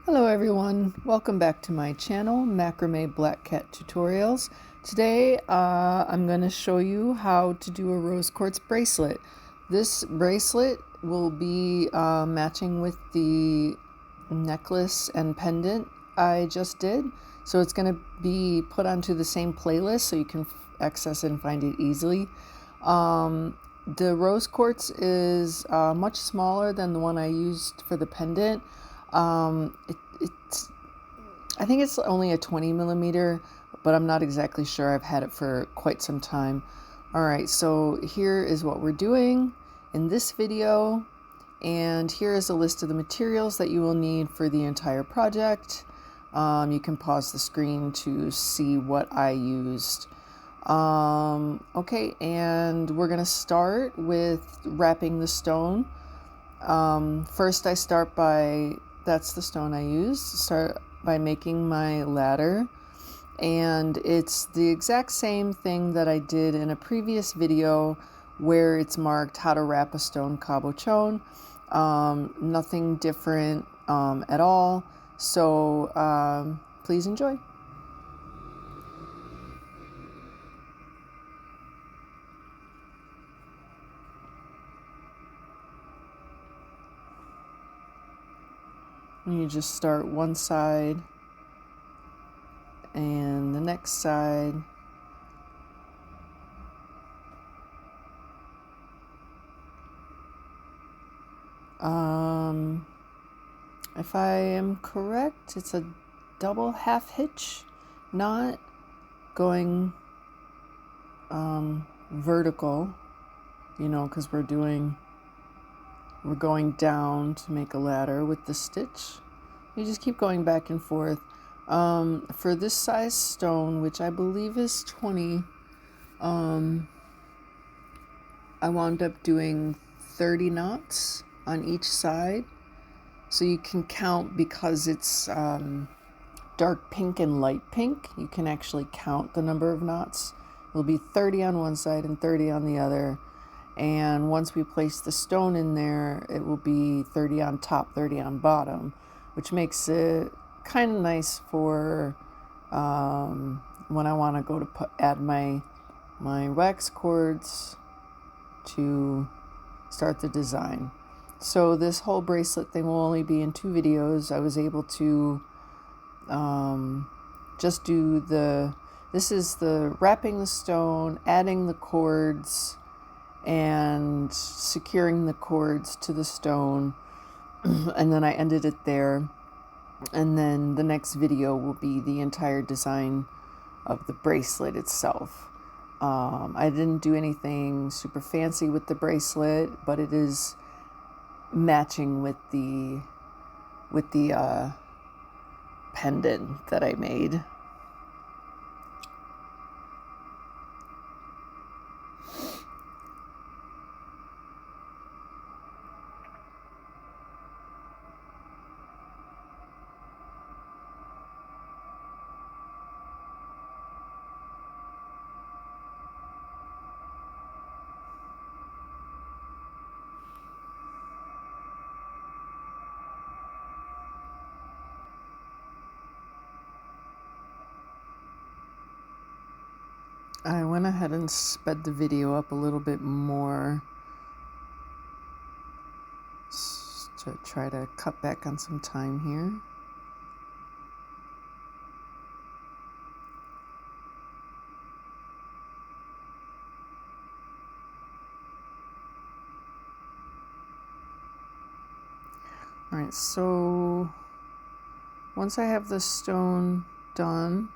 Hello everyone, welcome back to my channel, Macrame Black Cat Tutorials. Today I'm going to show you how to do a rose quartz bracelet. This bracelet will be matching with the necklace and pendant I just did. So it's going to be put onto the same playlist so you can access it and find it easily. The rose quartz is much smaller than the one I used for the pendant. It's I think it's only a 20 millimeter, but I'm not exactly sure. I've had it for quite some time. All right, so here is what we're doing in this video, and here is a list of the materials that you will need for the entire project. You can pause the screen to see what I used. Okay, and we're gonna start with wrapping the stone. First I start by, that's the stone I used, start by making my ladder, and it's the exact same thing that I did in a previous video where it's marked how to wrap a stone cabochon. Nothing different at all, so please enjoy. And you just start one side and the next side. If I am correct, it's a double half hitch knot going vertical, you know, because we're going down to make a ladder with the stitch. You just keep going back and forth. For this size stone, which I believe is 20, I wound up doing 30 knots on each side. So you can count, because it's dark pink and light pink, you can actually count the number of knots. It'll be 30 on one side and 30 on the other. And once we place the stone in there, it will be 30 on top, 30 on bottom, which makes it kind of nice for when I want to go to add my wax cords to start the design. So this whole bracelet thing will only be in 2 videos. I was able to just do this is the wrapping the stone, adding the cords, and securing the cords to the stone, and then I ended it there. And then the next video will be the entire design of the bracelet itself. I didn't do anything super fancy with the bracelet, but it is matching with the pendant that I made. I went ahead and sped the video up a little bit more to try to cut back on some time here. All right, so once I have the stone done,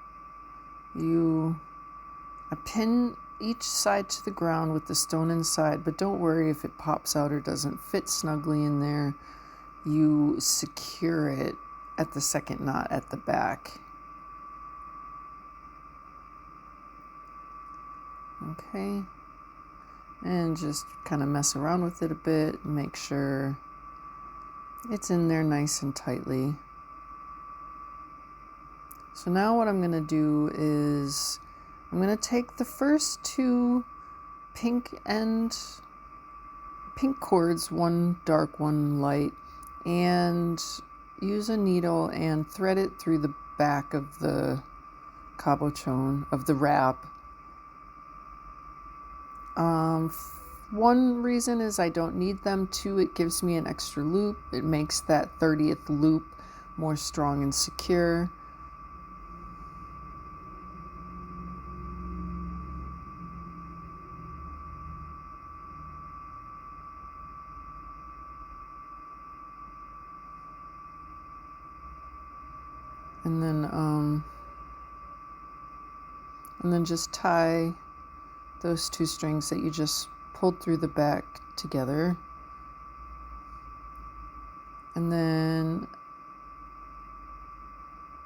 I pin each side to the ground with the stone inside, but don't worry if it pops out or doesn't fit snugly in there. You secure it at the second knot at the back. Okay, and just kind of mess around with it a bit, make sure it's in there nice and tightly. So now what I'm going to do is I'm going to take the first 2 pink cords, one dark, one light, and use a needle and thread it through the back of the cabochon, of the wrap. One reason is I don't need them. Two, it gives me an extra loop. It makes that 30th loop more strong and secure. And then just tie those two strings that you just pulled through the back together. And then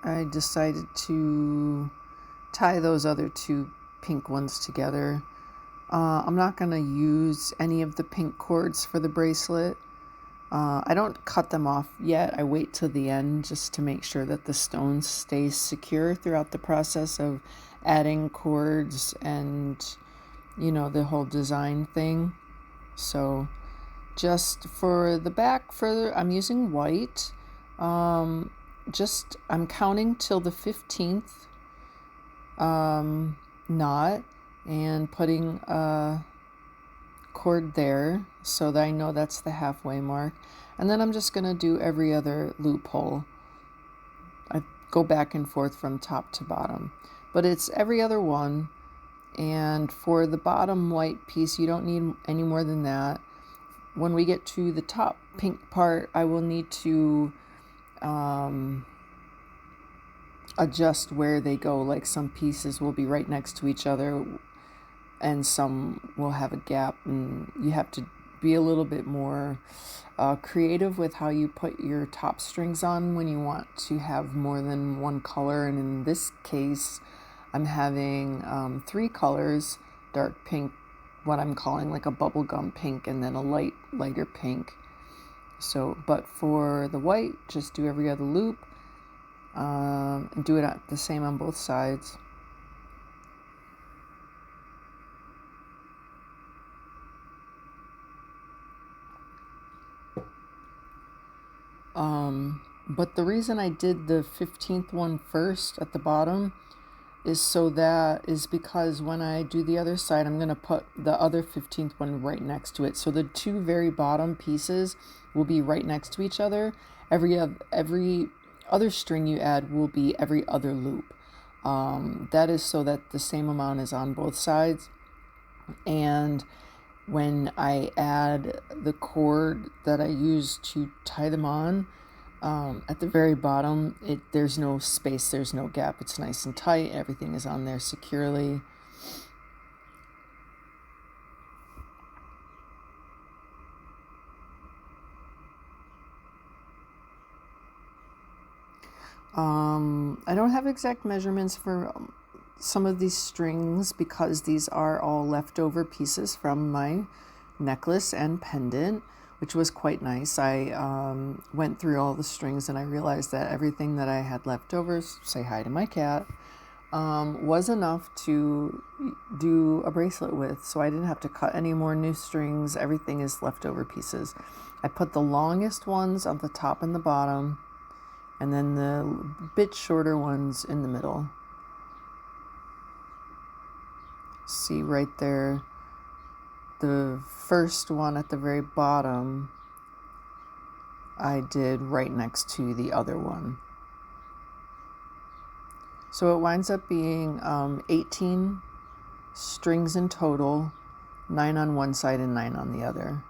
I decided to tie those other two pink ones together. I'm not going to use any of the pink cords for the bracelet. I don't cut them off yet. I wait till the end just to make sure that the stone stays secure throughout the process of adding cords and, you know, the whole design thing. So just for the back further, I'm using white. I'm counting till the 15th knot and putting a cord there so that I know that's the halfway mark. And then I'm just going to do every other loophole. I go back and forth from top to bottom, but it's every other one. And for the bottom white piece, you don't need any more than that. When we get to the top pink part, I will need to adjust where they go. Like some pieces will be right next to each other and some will have a gap, and you have to be a little bit more creative with how you put your top strings on when you want to have more than one color. And in this case, I'm having 3 colors: dark pink, what I'm calling like a bubblegum pink, and then a lighter pink. So, but for the white, just do every other loop and do it the same on both sides. But the reason I did the 15th one first at the bottom is because when I do the other side, I'm going to put the other 15th one right next to it. So the 2 very bottom pieces will be right next to each other. Every other string you add will be every other loop. That is so that the same amount is on both sides. And when I add the cord that I use to tie them on, at the very bottom, there's no space, there's no gap. It's nice and tight. Everything is on there securely. I don't have exact measurements for some of these strings because these are all leftover pieces from my necklace and pendant, which was quite nice. I went through all the strings and I realized that everything that I had left over, say hi to my cat, was enough to do a bracelet with. So I didn't have to cut any more new strings. Everything is leftover pieces. I put the longest ones on the top and the bottom, and then the bit shorter ones in the middle. See right there, the first one at the very bottom I did right next to the other one. So it winds up being 18 strings in total, 9 on one side and 9 on the other.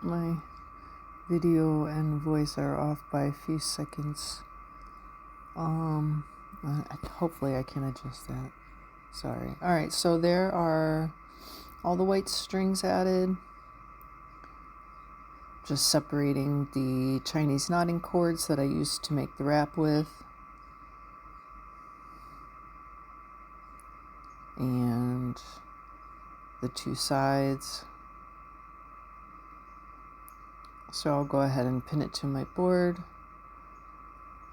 My video and voice are off by a few seconds. Hopefully I can adjust that. Sorry. All right, so there are all the white strings added. Just separating the Chinese knotting cords that I used to make the wrap with. And the two sides. So I'll go ahead and pin it to my board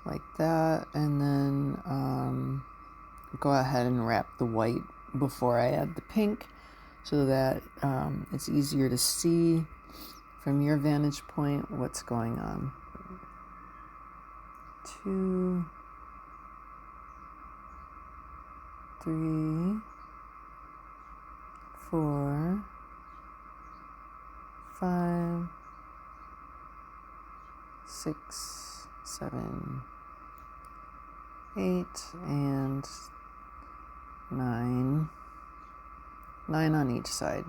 like that, and then go ahead and wrap the white before I add the pink so that it's easier to see from your vantage point what's going on. 2, 3, 4, 5, 6, 7, 8, and 9. 9 on each side.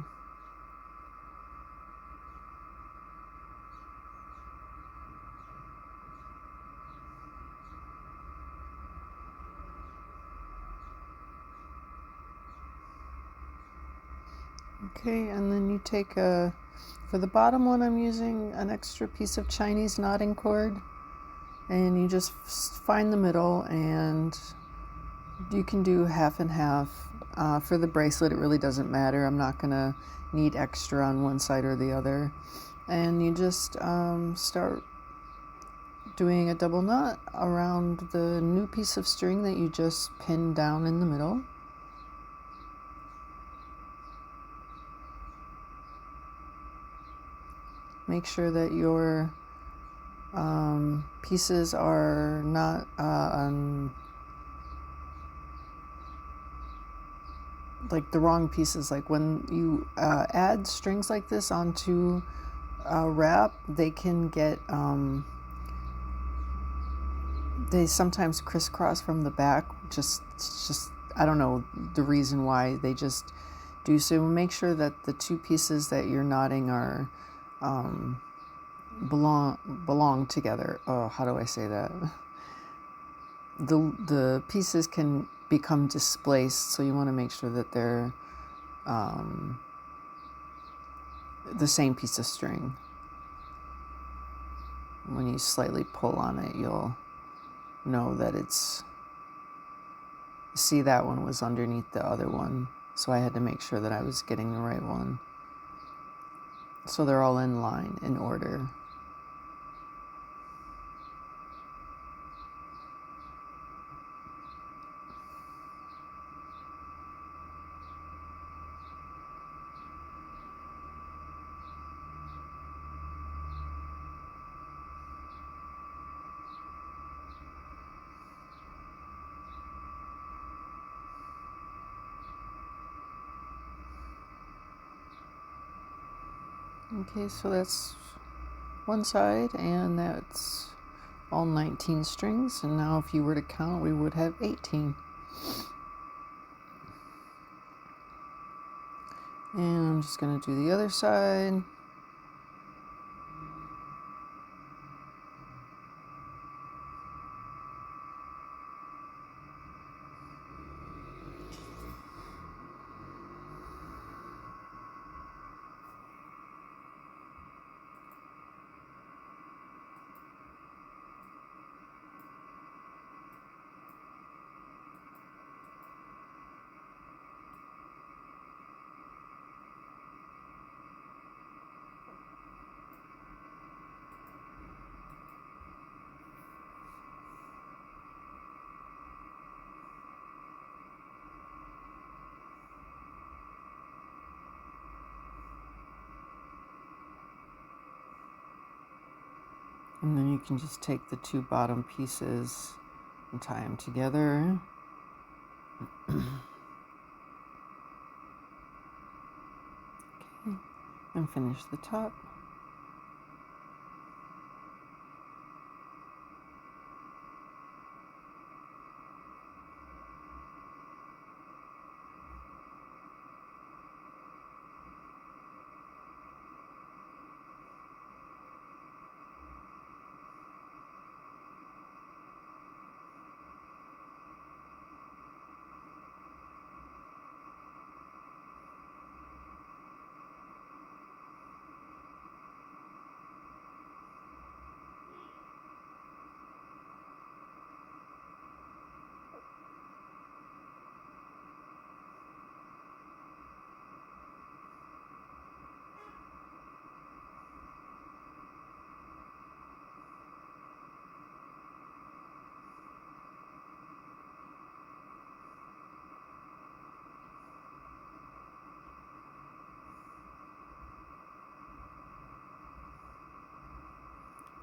Okay, and then you take for the bottom one, I'm using an extra piece of Chinese knotting cord, and you just find the middle, and you can do half and half. For the bracelet, it really doesn't matter. I'm not gonna need extra on one side or the other. And you just start doing a double knot around the new piece of string that you just pinned down in the middle. Make sure that your pieces are not like the wrong pieces. Like when you add strings like this onto a wrap, they can get they sometimes crisscross from the back. Just I don't know the reason why they just do so. Make sure that the two pieces that you're knotting are belong together. Oh, how do I say that? The pieces can become displaced, so you want to make sure that they're the same piece of string. When you slightly pull on it, you'll know that it's, see, that one was underneath the other one, so I had to make sure that I was getting the right one. So they're all in line, in order. Okay, so that's one side, and that's all 19 strings, and now if you were to count, we would have 18. And I'm just going to do the other side. And then you can just take the two bottom pieces and tie them together. Okay, and finish the top.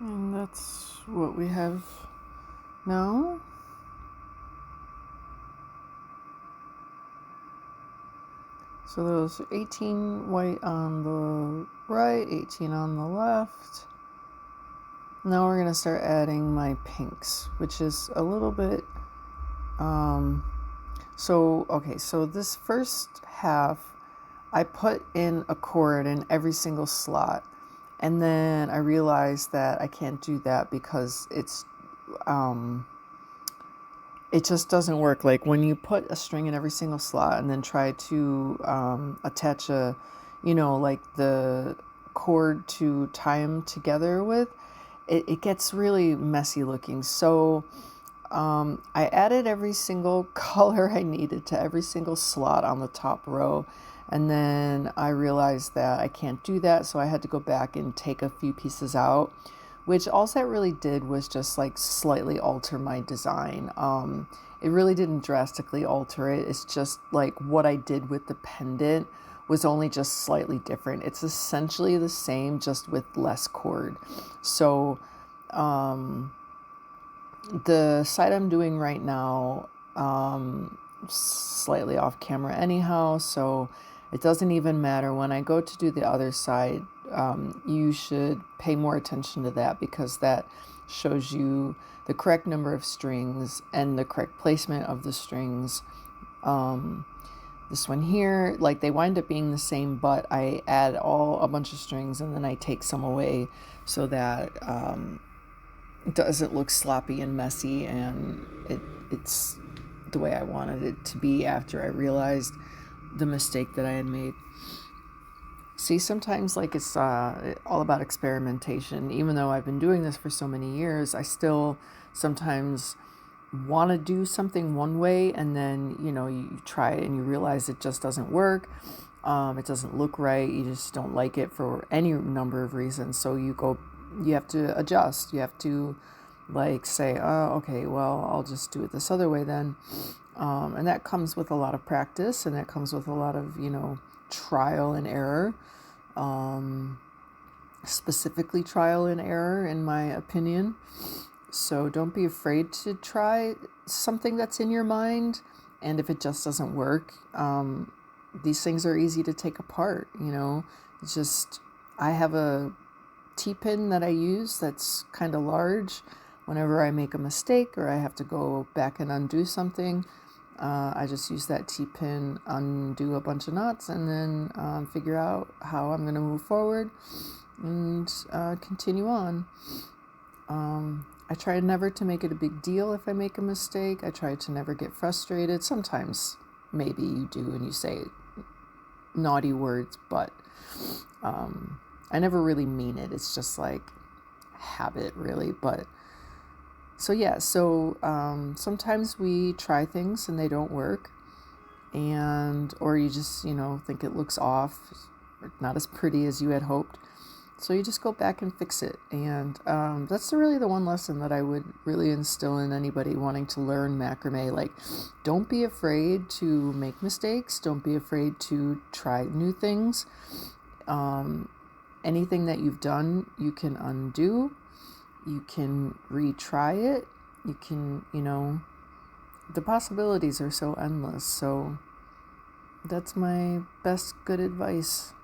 And that's what we have now. So those are 18 white on the right, 18 on the left. Now we're going to start adding my pinks, which is a little bit, so this first half, I put in a cord in every single slot. And then I realized that I can't do that because it just doesn't work. Like when you put a string in every single slot and then try to attach like the cord to tie them together with, it gets really messy looking. So I added every single color I needed to every single slot on the top row. And then I realized that I can't do that. So I had to go back and take a few pieces out, which all that really did was just like slightly alter my design. It really didn't drastically alter it. It's just like what I did with the pendant was only just slightly different. It's essentially the same, just with less cord. So the side I'm doing right now, slightly off camera anyhow, so it doesn't even matter. When I go to do the other side, you should pay more attention to that because that shows you the correct number of strings and the correct placement of the strings. This one here, like they wind up being the same, but I add a bunch of strings and then I take some away so that it doesn't look sloppy and messy, and it's the way I wanted it to be after I realized the mistake that I had made. See, sometimes like it's all about experimentation. Even though I've been doing this for so many years, I still sometimes want to do something one way, and then you try it and you realize it just doesn't work. It doesn't look right. You just don't like it for any number of reasons. So you have to adjust. You have to like say, oh, okay, well, I'll just do it this other way then. And that comes with a lot of practice, and that comes with a lot of, trial and error. Specifically trial and error, in my opinion. So don't be afraid to try something that's in your mind. And if it just doesn't work, these things are easy to take apart, It's just, I have a T-pin that I use that's kind of large. Whenever I make a mistake or I have to go back and undo something, I just use that T-pin, undo a bunch of knots, and then figure out how I'm going to move forward and continue on. I try never to make it a big deal if I make a mistake. I try to never get frustrated. Sometimes maybe you do and you say naughty words, but I never really mean it. It's just like habit, really. But sometimes we try things and they don't work, or you just think it looks off, or not as pretty as you had hoped, so you just go back and fix it. And that's really the one lesson that I would really instill in anybody wanting to learn macrame. Like, don't be afraid to make mistakes. Don't be afraid to try new things. Anything that you've done, you can undo. You can retry it. You can, the possibilities are so endless. So that's my best good advice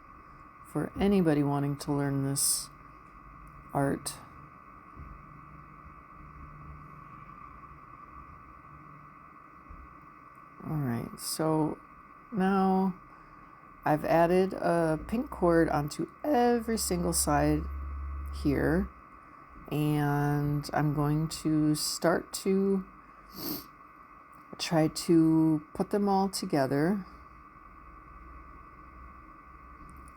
for anybody wanting to learn this art. All right, so now I've added a pink cord onto every single side here. And I'm going to start to try to put them all together.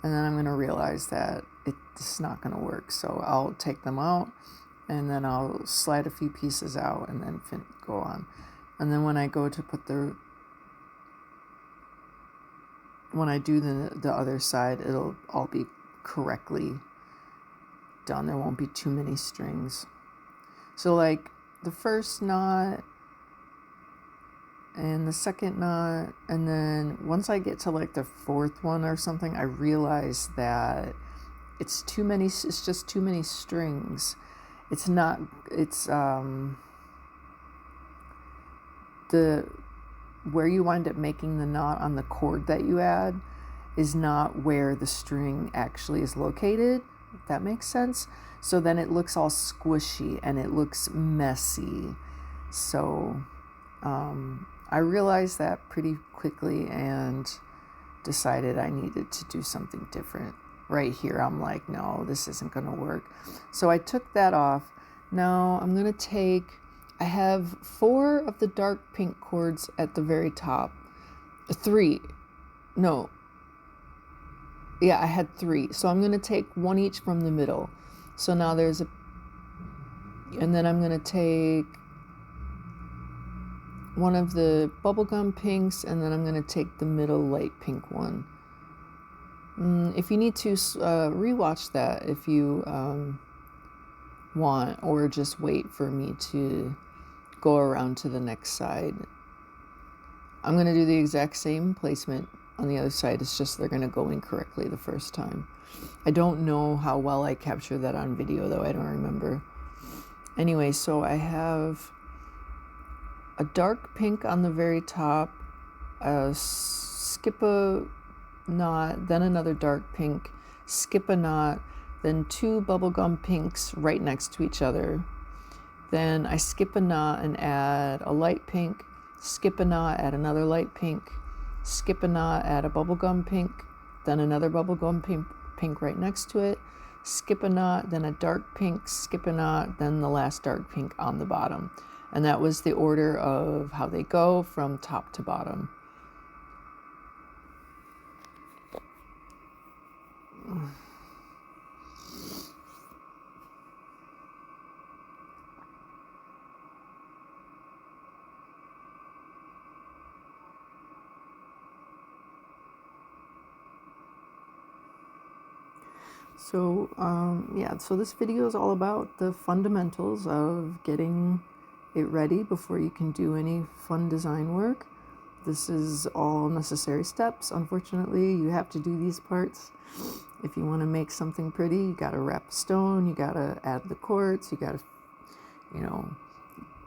And then I'm going to realize that it's not going to work. So I'll take them out, and then I'll slide a few pieces out and then go on. And then when I go to when I do the other side, it'll all be correctly done. There won't be too many strings. So like the first knot and the second knot, and then once I get to like the fourth one or something, I realize that it's just too many strings, it's not, it's, the, where you wind up making the knot on the cord that you add is not where the string actually is located, if that makes sense. So then it looks all squishy and it looks messy. So I realized that pretty quickly and decided I needed to do something different. Right here, I'm like, no, this isn't going to work. So I took that off. Now I'm going to take, I have 4 of the dark pink cords at the very top. 3. No. Yeah, I had 3. So I'm going to take 1 each from the middle. So now there's a, and then I'm going to take one of the bubblegum pinks, and then I'm going to take the middle light pink one. If you need to, rewatch that if you want, or just wait for me to go around to the next side. I'm going to do the exact same placement on the other side. It's just they're going to go incorrectly the first time. I don't know how well I captured that on video, though. I don't remember. Anyway, so I have a dark pink on the very top, skip a knot, then another dark pink, skip a knot, then 2 bubblegum pinks right next to each other. Then I skip a knot and add a light pink, skip a knot, add another light pink, skip a knot, add a bubblegum pink, then another bubblegum pink right next to it, skip a knot, then a dark pink, skip a knot, then the last dark pink on the bottom. And that was the order of how they go from top to bottom. So, yeah, so this video is all about the fundamentals of getting it ready before you can do any fun design work. This is all necessary steps. Unfortunately, you have to do these parts. If you want to make something pretty, you got to wrap stone, you got to add the quartz, you got to, you know,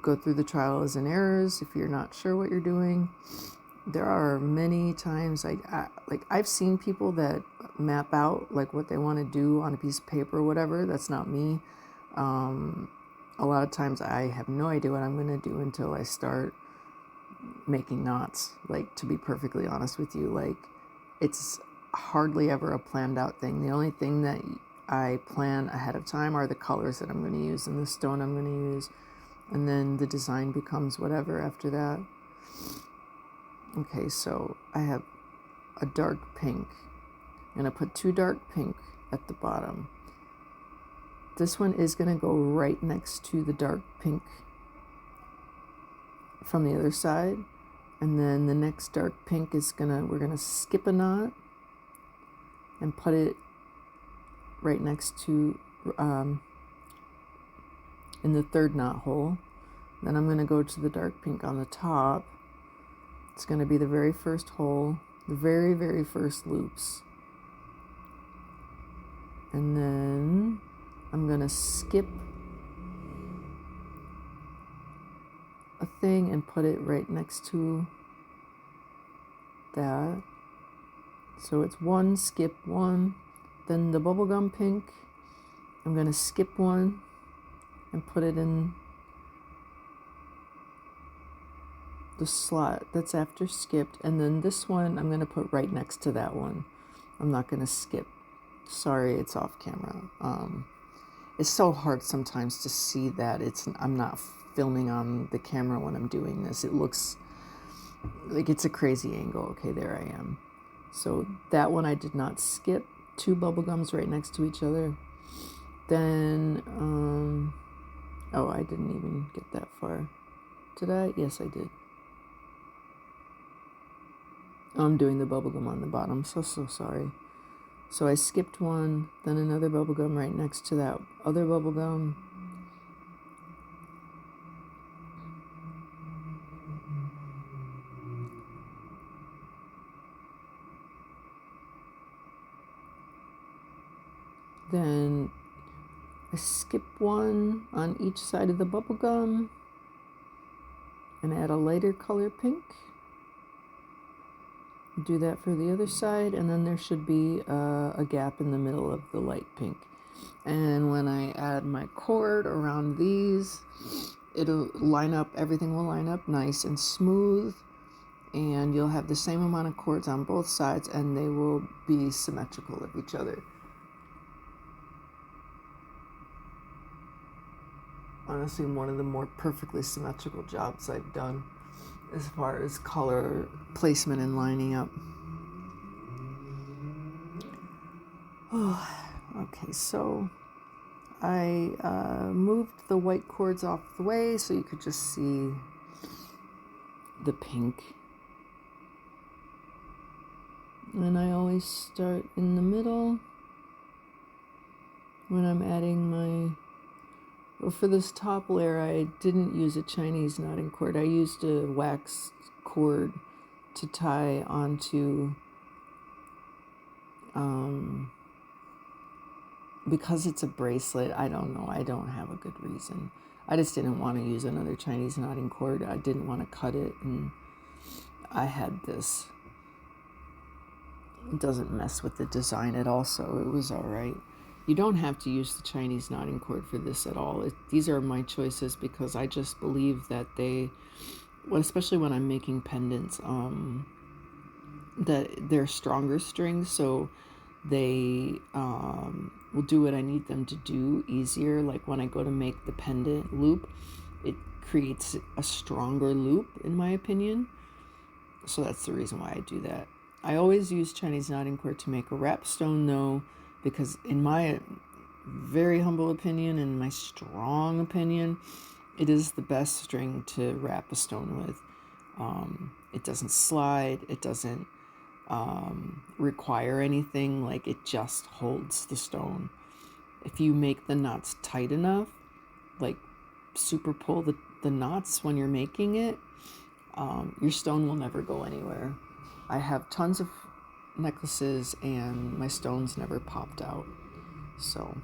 go through the trials and errors if you're not sure what you're doing. There are many times I've seen people that map out like what they want to do on a piece of paper or whatever. That's not me. A lot of times I have no idea what I'm going to do until I start making knots. Like, to be perfectly honest with you, like, it's hardly ever a planned out thing. The only thing that I plan ahead of time are the colors that I'm going to use and the stone I'm going to use, and then the design becomes whatever after that. Okay, so I have a dark pink. I'm going to put 2 dark pink at the bottom. This one is going to go right next to the dark pink from the other side. And then the next dark pink is we're going to skip a knot and put it right next to, in the 3rd knot hole. Then I'm going to go to the dark pink on the top. It's going to be the very first hole, the very, very first loops. And then I'm going to skip a thing and put it right next to that. So it's 1, skip 1, then the bubblegum pink. I'm going to skip 1 and put it in the slot that's after skipped, and then this one I'm going to put right next to that one. I'm not going to skip. Sorry, it's off camera. It's so hard sometimes to see that I'm not filming on the camera when I'm doing this. It looks like it's a crazy angle. Okay, there I am. So that one I did not skip. 2 bubblegums right next to each other. Then, oh, I didn't even get that far. Did I? Yes, I did. I'm doing the bubblegum on the bottom, so sorry. So I skipped 1, then another bubblegum right next to that other bubblegum. Then I I skip one on each side of the bubble gum and add a lighter color pink. Do that for the other side, and then there should be a gap in the middle of the light pink. And when I add my cord around these, it'll line up, everything will line up nice and smooth, and you'll have the same amount of cords on both sides, and they will be symmetrical of each other. Honestly, one of the more perfectly symmetrical jobs I've done as far as color placement and lining up. Oh, okay, so I moved the white cords off the way so you could just see the pink. And I always start in the middle when I'm adding my... Well, for this top layer, I didn't use a Chinese knotting cord. I used a wax cord to tie onto, because it's a bracelet, I don't know, I don't have a good reason. I just didn't want to use another Chinese knotting cord. I didn't want to cut it, and I had this. It doesn't mess with the design at all, so it was all right. You don't have to use the Chinese knotting cord for this at all. These are my choices because I just believe that they, well, especially when I'm making pendants, that they're stronger strings, so they will do what I need them to do easier. Like when I go to make the pendant loop, it creates a stronger loop, in my opinion. So that's the reason why I do that. I always use Chinese knotting cord to make a wrap stone, though, because in my very humble opinion and my strong opinion, it is the best string to wrap a stone with. It doesn't slide, it doesn't require anything, like it just holds the stone. If you make the knots tight enough, like super pull the knots when you're making it, your stone will never go anywhere. I have tons of necklaces and my stones never popped out. So,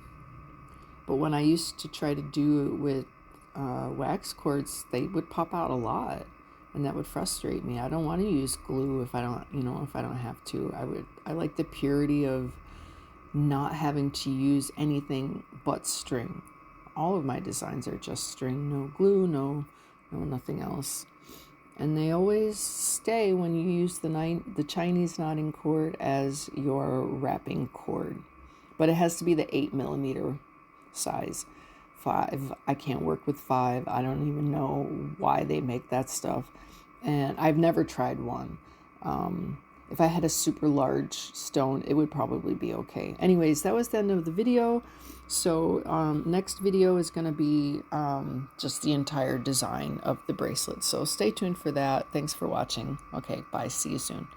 but when I used to try to do it with wax cords, they would pop out a lot, and that would frustrate me. I don't want to use glue if I don't, if I don't have to. I like the purity of not having to use anything but string. All of my designs are just string, no glue, no nothing else. And they always stay when you use the Chinese knotting cord as your wrapping cord. But it has to be the 8mm size. 5, I can't work with 5. I don't even know why they make that stuff. And I've never tried one. If I had a super large stone, it would probably be okay. Anyways, that was the end of the video. So next video is going to be just the entire design of the bracelet. So stay tuned for that. Thanks for watching. Okay, bye. See you soon.